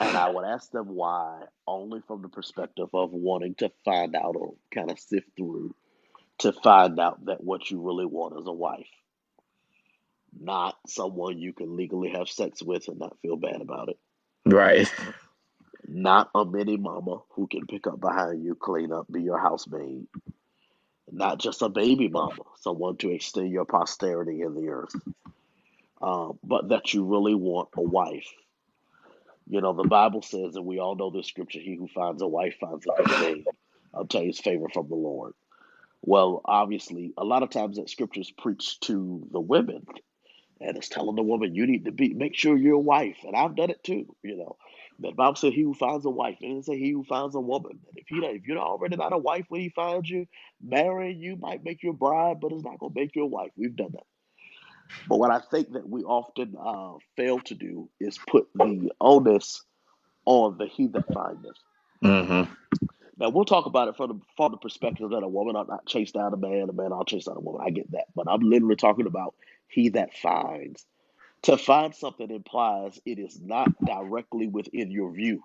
And I would ask them why only from the perspective of wanting to find out or kind of sift through to find out that what you really want is a wife, not someone you can legally have sex with and not feel bad about it. right. Not a mini mama who can pick up behind you, clean up, be your housemaid. Not just a baby mama, someone to extend your posterity in the earth, but that you really want a wife. You know, the Bible says, and we all know this scripture: "He who finds a wife finds a good thing, obtains favor from the Lord." Well, obviously, a lot of times that scripture's preached to the women, and it's telling the woman, you need to make sure you're a wife. And I've done it too, you know. The Bible said, "He who finds a wife," and it didn't say he who finds a woman. And if you're already not a wife when he finds you, marrying you might make you a bride, but it's not gonna make you a wife. We've done that. But what I think that we often fail to do is put the onus on the he that findeth. Hmm. Now we'll talk about it from the perspective that a woman ought not chase down a man ought chase down a woman. I get that, but I'm literally talking about he that finds. To find something implies it is not directly within your view,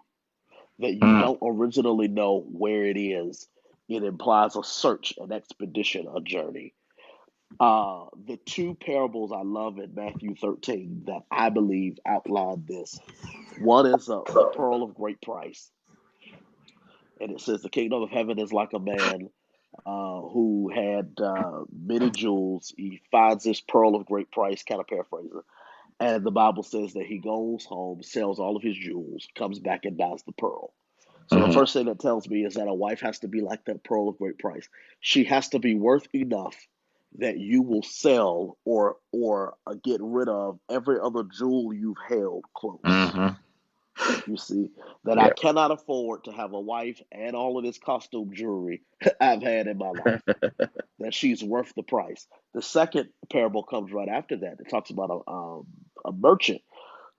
that you Mm, don't originally know where it is. It implies a search, an expedition, a journey. The two parables I love in Matthew 13 that I believe outline this. One is the pearl of great price, and it says the kingdom of heaven is like a man who had many jewels. He finds this pearl of great price, kind of paraphrasing, and the Bible says that he goes home, sells all of his jewels, comes back and buys the pearl. So the mm, first thing that tells me is that a wife has to be like that pearl of great price. She has to be worth enough that you will sell or get rid of every other jewel you've held close. mm-hmm. You see, that I Yeah. cannot afford to have a wife and all of this costume jewelry I've had in my life. That she's worth the price. The second parable comes right after that. It talks about a merchant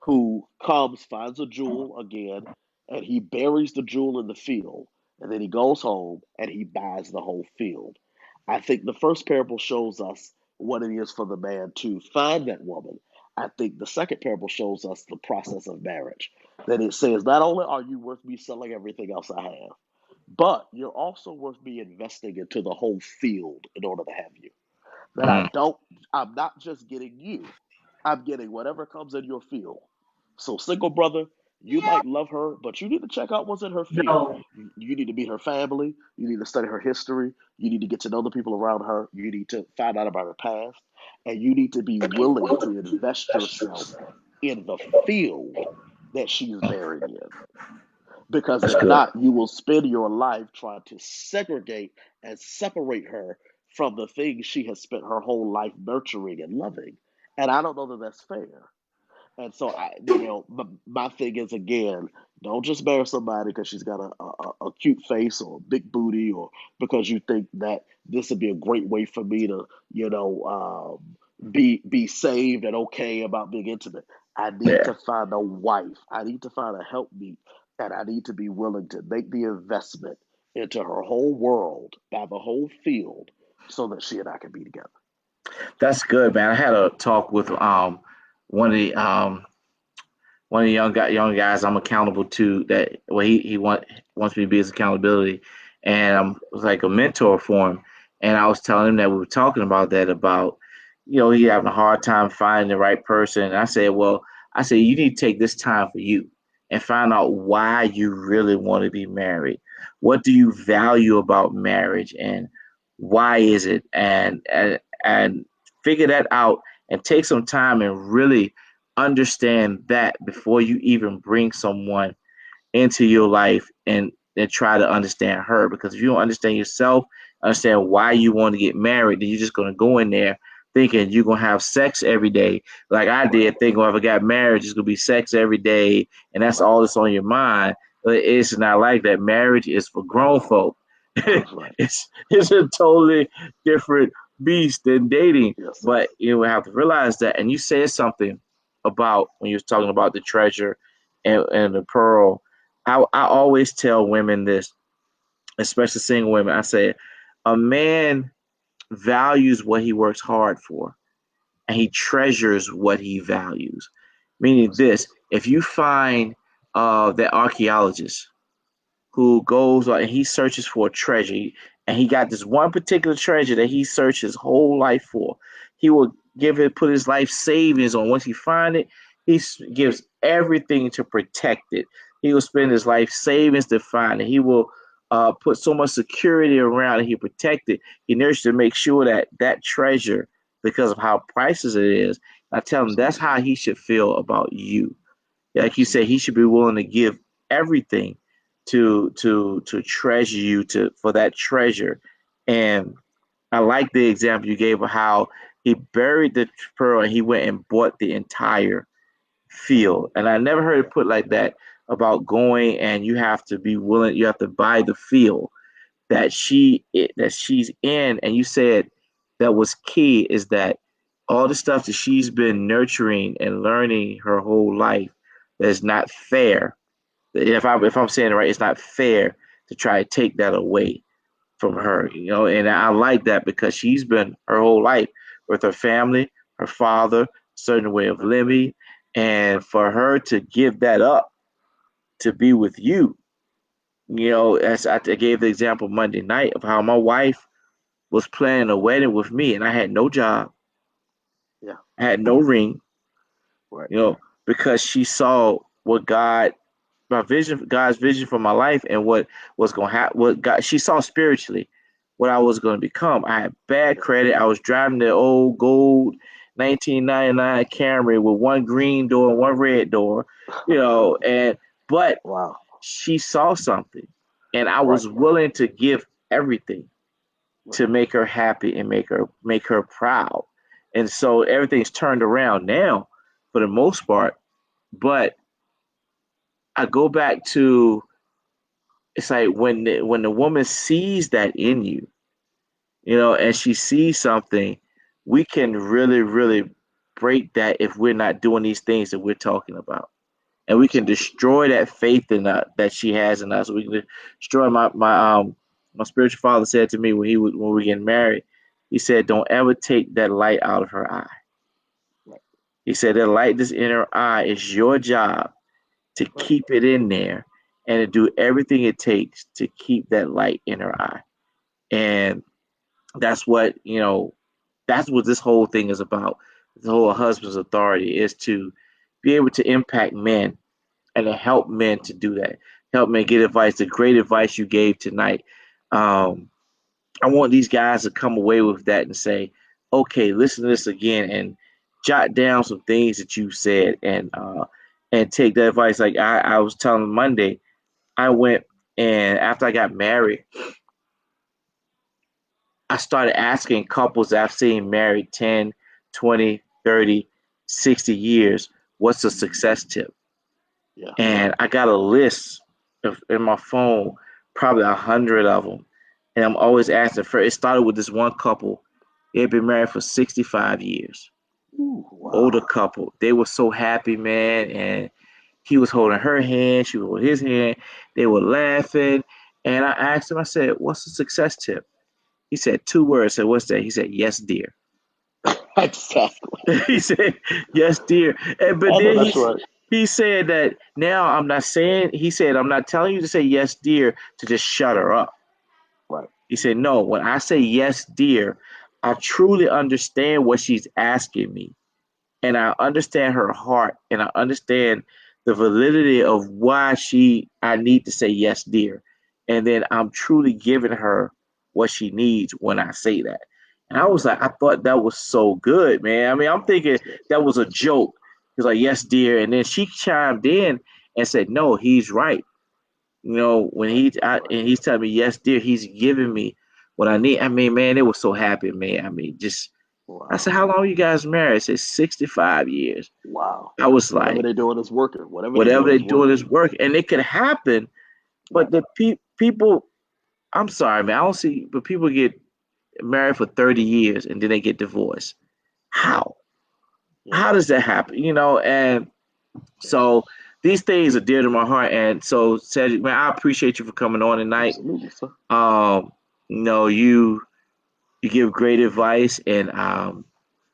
who comes, finds a jewel again, and he buries the jewel in the field. And then he goes home and he buys the whole field. I think the first parable shows us what it is for the man to find that woman. I think the second parable shows us the process of marriage. That it says, not only are you worth me selling everything else I have, but you're also worth me investing into the whole field in order to have you. That Mm. I'm not just getting you, I'm getting whatever comes in your field. So, single brother, you might love her, but you need to check out what's in her field. You need to meet her family. You need to study her history. You need to get to know the people around her. You need to find out about her past. And you need to be willing to invest yourself in the field that she's buried in. Because That's if good. not, you will spend your life trying to segregate and separate her from the things she has spent her whole life nurturing and loving. And I don't know that that's fair. And so my thing is again, don't just marry somebody because she's got a cute face or a big booty, or because you think that this would be a great way for me to, be saved and okay about being intimate. I need Yeah. to find a wife. I need to find a helpmeet, and I need to be willing to make the investment into her whole world, by the whole field, so that she and I can be together. That's good, man. I had a talk with one of the young guys I'm accountable to that well wants me to be his accountability, and I'm was like a mentor for him. And I was telling him that we were talking about that about he having a hard time finding the right person. And I said you need to take this time for you and find out why you really want to be married. What do you value about marriage, and why is it? And figure that out and take some time and really understand that before you even bring someone into your life and try to understand her. Because if you don't understand yourself, understand why you want to get married, then you're just going to go in there thinking you're going to have sex every day, like I Right, did, thinking if I got married it's going to be sex every day, and that's right, all that's on your mind. But it's not like that. Marriage is for grown folk. that's right. It's a totally different beast than dating. Yes, sir. But you have to realize that. And you said something about when you was talking about the treasure and the pearl. I always tell women this, especially single women. I say a man values what he works hard for, and he treasures what he values. Meaning Yes, this: if you find that archaeologist who goes and he searches for a treasure, and he got this one particular treasure that he searched his whole life for. He will put his life savings on. Once he find it, he gives everything to protect it. He will spend his life savings to find it. He will put so much security around it. He protect it. He nurtures to make sure that that treasure, because of how priceless it is. I tell him that's absolutely, how he should feel about you. Like you said, absolutely. he should be willing to give everything to treasure you to for that treasure. And I like the example you gave of how he buried the pearl and he went and bought the entire field. And I never heard it put like that about going and you have to be willing, you have to buy the field that she's in. And you said that was key is that all the stuff that she's been nurturing and learning her whole life that's not fair. If I'm saying it right, it's not fair to try to take that away from Right, her, and I like that because she's been her whole life with her family, her father, certain way of Right. living, and for her to give that up to be with you. As I gave the example Monday night of how my wife was planning a wedding with me, and I had no job, Yeah. I had no ring, Right. you know, because she saw what God's vision for my life, and what was going to happen, what God, she saw spiritually, what I was going to become. I had bad Yeah. credit. I was driving the old gold 1999 Camry with one green door and one red door, and but Wow. she saw something, and I Right. was willing to give everything Right. to make her happy and make her proud. And so everything's turned around now for the most part. But I go back to, it's like when the woman sees that in you, and she sees something, we can really, really break that if we're not doing these things that we're talking about. And we can Absolutely. destroy that faith in that she has in us. We can destroy my spiritual father said to me when we were getting married. He said, "Don't ever take that light out of her eye." Right. He said, "That light that's in her eye is your job to Right. keep it in there and to do everything it takes to keep that light in her eye." And that's what this whole thing is about. The whole husband's authority is to be able to impact men and to help men to do that. Help men get advice. The great advice you gave tonight. Um, I want these guys to come away with that and say, okay, listen to this again and jot down some things that you said, and take that advice. Like I was telling Monday, I went, and after I got married, I started asking couples that I've seen married 10, 20, 30, 60 years, what's a success tip? Yeah. And I got a list in my phone, probably 100 of them. And I'm always asking for. It started with this one couple. They had been married for 65 years. Ooh, Older wow. couple. They were so happy, man. And he was holding her hand. She was holding his hand. They were laughing. And I asked him, I said, what's the success tip? He said two words. I said, what's that? He said, yes, dear. Exactly. He said, "Yes, dear." But I know then that's right. he said that now I'm not saying. He said I'm not telling you to say yes, dear, to just shut her up. Right. He said no. When I say yes, dear, I truly understand what she's asking me, and I understand her heart, and I understand the validity of why I need to say yes, dear, and then I'm truly giving her what she needs when I say that. And I was Right. like, I thought that was so good, man. I mean, I'm thinking That's good. that was a That's good. joke. He's like, yes, dear, and then she chimed in and said, no, he's right. When Right. Right. and he's telling me, yes, dear, he's giving me what I need. I mean, man, they were so happy, man. I mean, just I Wow. said, how long are you guys married? I said 65 years. Wow. I was Whatever like, they're doing is working. Whatever they're whatever doing they're is doing working. is work, and it could happen. But Right. the people, I'm sorry, man, I don't see, but people get married for 30 years and then they get divorced. Yeah. How? Yeah. How does that happen? And Yeah. so these things are dear to my heart. And so, Cedric, man, I appreciate you for coming on tonight. Absolutely, sir. Um, you give great advice, and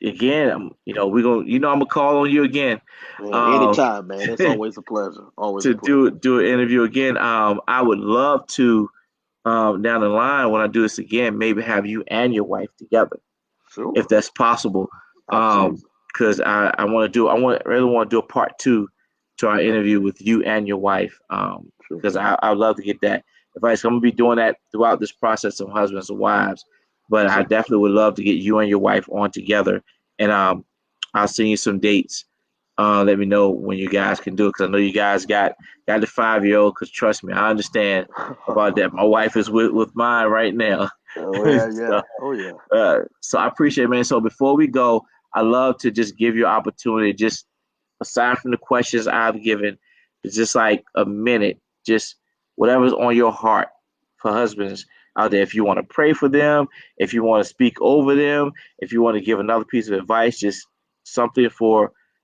again, we're gonna, I'm gonna call on you again. Man, Um, anytime, man. It's always a pleasure. Always a to pleasure. do an interview again. I would love to, down the line when I do this again, maybe have you and your wife together, if Sure. that's possible. Absolutely. Because I really want to do a part two to our Okay. interview with you and your wife. Sure. Because I would love to get that advice. I'm gonna be doing that throughout this process of husbands and wives, but Yes, I sir. definitely would love to get you and your wife on together. And I'll send you some dates. Let me know when you guys can do it, because I know you guys got the 5-year old. Because trust me, I understand about that. My wife is with mine right now. Oh yeah, So, yeah. Oh yeah. so I appreciate it, man. So before we go, I love to just give you an opportunity, just aside from the questions I've given, it's just like a minute, just whatever's on your heart for husbands out there. If you want to pray for them, if you want to speak over them, if you want to give another piece of advice, just something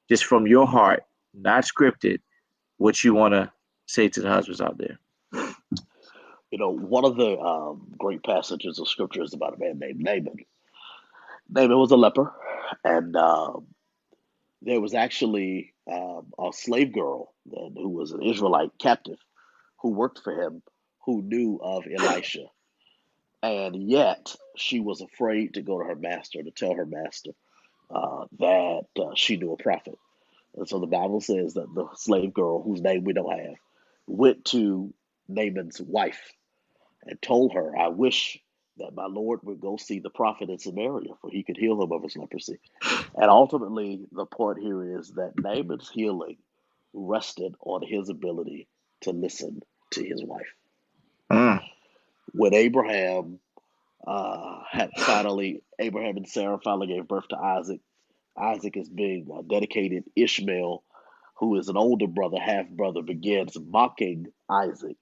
just from your heart, not scripted, what you want to say to the husbands out there. One of the great passages of scripture is about a man named Naaman. Naaman was a leper, and there was actually a slave girl who was an Israelite captive who worked for him who knew of Elisha. And yet she was afraid to go to her master to tell her master that she knew a prophet. And so the Bible says that the slave girl, whose name we don't have, went to Naaman's wife and told her, I wish that my Lord would go see the prophet in Samaria, for he could heal him of his leprosy. And ultimately, the point here is that Naaman's healing rested on his ability to listen to his wife. Mm. When Abraham and Sarah finally gave birth to Isaac. Isaac is being dedicated. Ishmael, who is an older brother, half brother, begins mocking Isaac.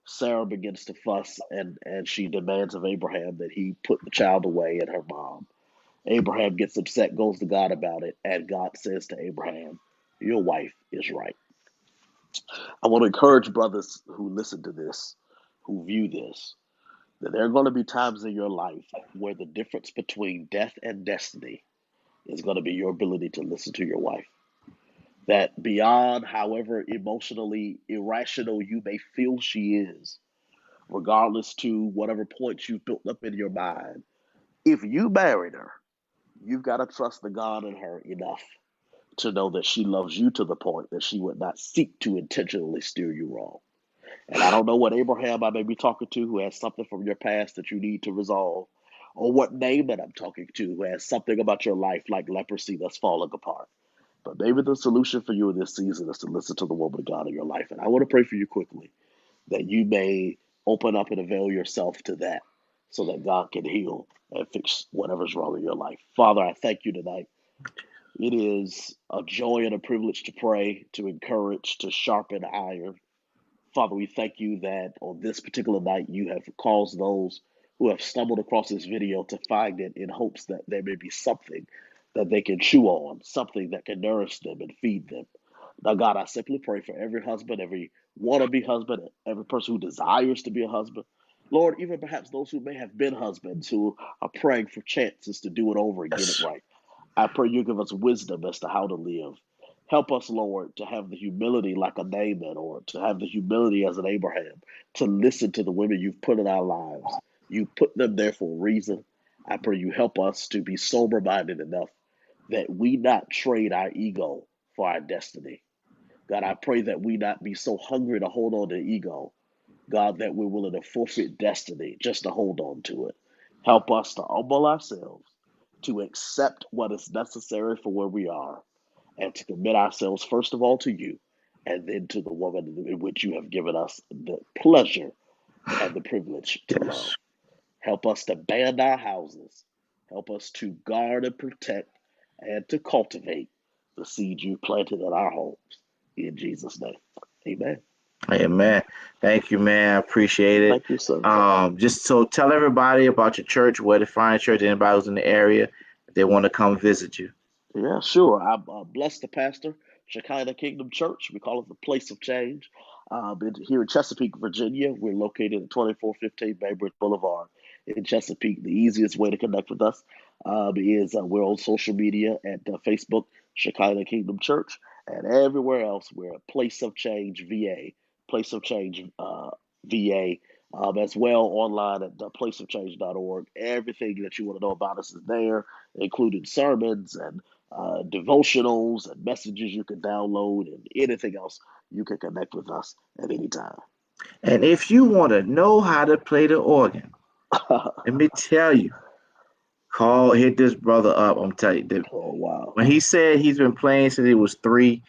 Sarah begins to fuss and she demands of Abraham that he put the child away and her mom. Abraham gets upset, goes to God about it, and God says to Abraham, your wife is right. I want to encourage brothers who listen to this, who view this, that there are going to be times in your life where the difference between death and destiny is going to be your ability to listen to your wife. That beyond however emotionally irrational you may feel she is, regardless to whatever points you've built up in your mind, if you married her, you've got to trust the God in her enough to know that she loves you to the point that she would not seek to intentionally steer you wrong. And I don't know what Abraham I may be talking to who has something from your past that you need to resolve, or what Naaman I'm talking to who has something about your life like leprosy that's falling apart. But maybe the solution for you in this season is to listen to the woman of God in your life. And I want to pray for you quickly that you may open up and avail yourself to that so that God can heal and fix whatever's wrong in your life. Father, I thank you tonight. It is a joy and a privilege to pray, to encourage, to sharpen iron. Father, we thank you that on this particular night you have caused those who have stumbled across this video to find it in hopes that there may be something that they can chew on, something that can nourish them and feed them. Now, God, I simply pray for every husband, every wannabe husband, every person who desires to be a husband. Lord, even perhaps those who may have been husbands who are praying for chances to do it over and get it Yes. right. I pray you give us wisdom as to how to live. Help us, Lord, to have the humility like a Naaman or to have the humility as an Abraham, to listen to the women you've put in our lives. You put them there for a reason. I pray you help us to be sober minded enough that we not trade our ego for our destiny. God, I pray that we not be so hungry to hold on to ego, God, that we're willing to forfeit destiny just to hold on to it. Help us to humble ourselves, to accept what is necessary for where we are, and to commit ourselves first of all to you, and then to the woman in which you have given us the pleasure and the privilege to Yes. love. Help us to band our houses. Help us to guard and protect and to cultivate the seed you planted in our homes. In Jesus' name, amen. Hey, man. Thank you, man. I appreciate it. Thank you, sir. Just so tell everybody about your church, where to find church, anybody who's in the area, if they want to come visit you. Yeah, sure. I'm blessed to pastor Shekinah Kingdom Church. We call it the Place of Change. Here in Chesapeake, Virginia, we're located at 2415 Bainbridge Boulevard in Chesapeake. The easiest way to connect with us is we're on social media at Facebook, Shekinah Kingdom Church, and everywhere else, we're at Place of Change VA, Place of Change VA. As well online at placeofchange.org. Everything that you want to know about us is there, including sermons and devotionals and messages you can download and anything else you can connect with us at any time. And if you want to know how to play the organ, let me tell you, hit this brother up. I'm telling you, Oh, wow. when he said he's been playing since he was 3,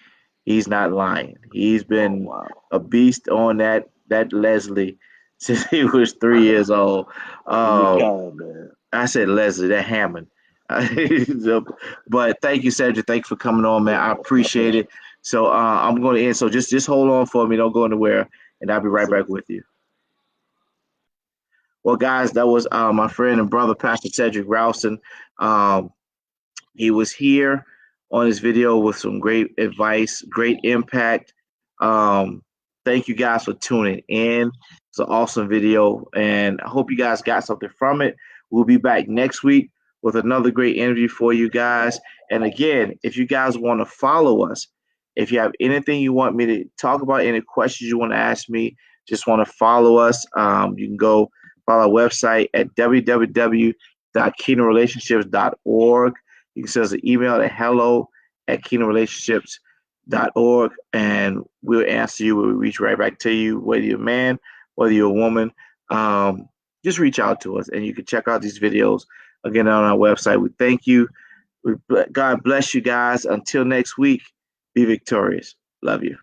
he's not lying. He's Oh, been wow. a beast on that Leslie since he was 3 years old. You Um, kind, man. I said Leslie, that Hammond. But thank you, Cedric. Thank you for coming on, man. I Yeah, my appreciate pleasure. it. So I'm going to end. So just hold on for me. Don't go anywhere, and I'll be Yes, right sir. back with you. Well, guys, that was my friend and brother, Pastor Cedric Rouson. Um, he was here on this video with some great advice, great impact. Um, Thank you guys for tuning in. It's an awesome video, and I hope you guys got something from it. We'll be back next week with another great interview for you guys. And again, if you guys want to follow us, if you have anything you want me to talk about, any questions you want to ask me, just want to follow us, you can go follow our website at www.kingdomrelationships.org. You can send us an email at hello@kingdomrelationships.org, and we'll answer you. We'll reach right back to you, whether you're a man, whether you're a woman. Um, just reach out to us, and you can check out these videos again on our website. We thank you. God bless you guys. Until next week, be victorious. Love you.